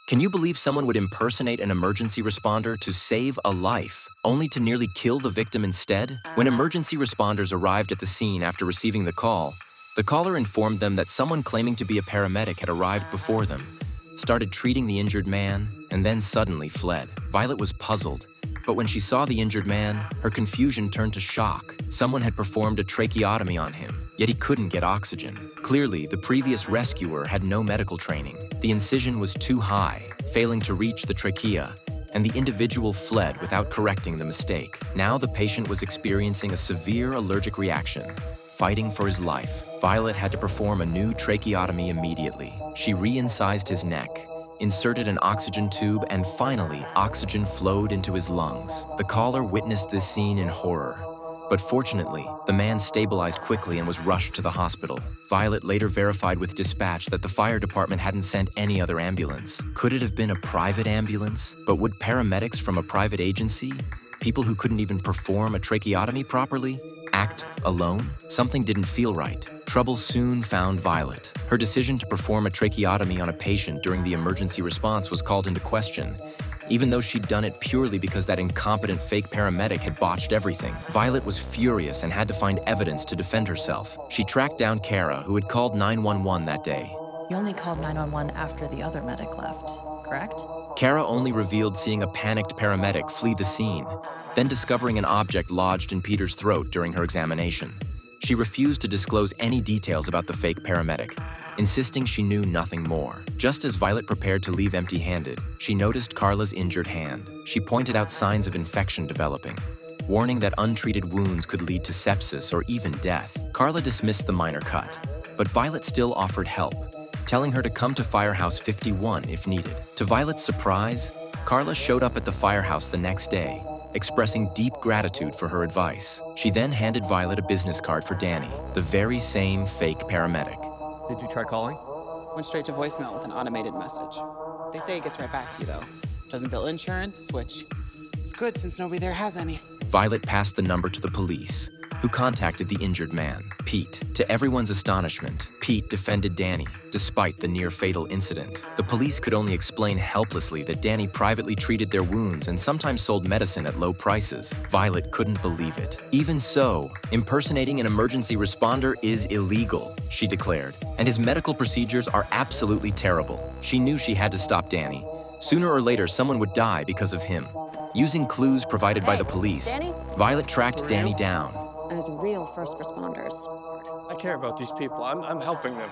Can you believe someone would impersonate an emergency responder to save a life, only to nearly kill the victim instead? When emergency responders arrived at the scene after receiving the call, the caller informed them that someone claiming to be a paramedic had arrived before them, started treating the injured man, and then suddenly fled. Violet was puzzled, but when she saw the injured man, her confusion turned to shock. Someone had performed a tracheotomy on him, yet he couldn't get oxygen. Clearly, the previous rescuer had no medical training. The incision was too high, failing to reach the trachea, and the individual fled without correcting the mistake. Now the patient was experiencing a severe allergic reaction, fighting for his life. Violet had to perform a new tracheotomy immediately. She re-incised his neck, inserted an oxygen tube, and finally, oxygen flowed into his lungs. The caller witnessed this scene in horror, but fortunately, the man stabilized quickly and was rushed to the hospital. Violet later verified with dispatch that the fire department hadn't sent any other ambulance. Could it have been a private ambulance? But would paramedics from a private agency, people who couldn't even perform a tracheotomy properly, act alone? Something didn't feel right. Trouble soon found Violet. Her decision to perform a tracheotomy on a patient during the emergency response was called into question, even though she'd done it purely because that incompetent fake paramedic had botched everything. Violet was furious and had to find evidence to defend herself. She tracked down Kara, who had called 911 that day. You only called 911 after the other medic left, correct? Kara only revealed seeing a panicked paramedic flee the scene, then discovering an object lodged in Peter's throat during her examination. She refused to disclose any details about the fake paramedic, insisting she knew nothing more. Just as Violet prepared to leave empty-handed, she noticed Carla's injured hand. She pointed out signs of infection developing, warning that untreated wounds could lead to sepsis or even death. Carla dismissed the minor cut, but Violet still offered help, telling her to come to Firehouse 51 if needed. To Violet's surprise, Carla showed up at the firehouse the next day, expressing deep gratitude for her advice. She then handed Violet a business card for Danny, the very same fake paramedic. Did you try calling? Went straight to voicemail with an automated message. They say it gets right back to you, though. Doesn't bill insurance, which is good since nobody there has any. Violet passed the number to the police, who contacted the injured man, Pete. To everyone's astonishment, Pete defended Danny, despite the near-fatal incident. The police could only explain helplessly that Danny privately treated their wounds and sometimes sold medicine at low prices. Violet couldn't believe it. Even so, impersonating an emergency responder is illegal, she declared, and his medical procedures are absolutely terrible. She knew she had to stop Danny. Sooner or later, someone would die because of him. Using clues provided by the police, Danny? Violet tracked Danny down. As real first responders. I care about these people. I'm helping them.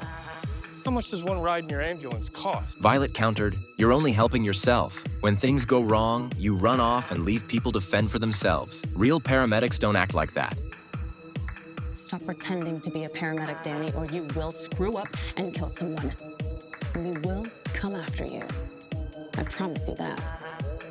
How much does one ride in your ambulance cost? Violet countered, "You're only helping yourself. When things go wrong, you run off and leave people to fend for themselves. Real paramedics don't act like that." Stop pretending to be a paramedic, Danny, or you will screw up and kill someone. And we will come after you. I promise you that.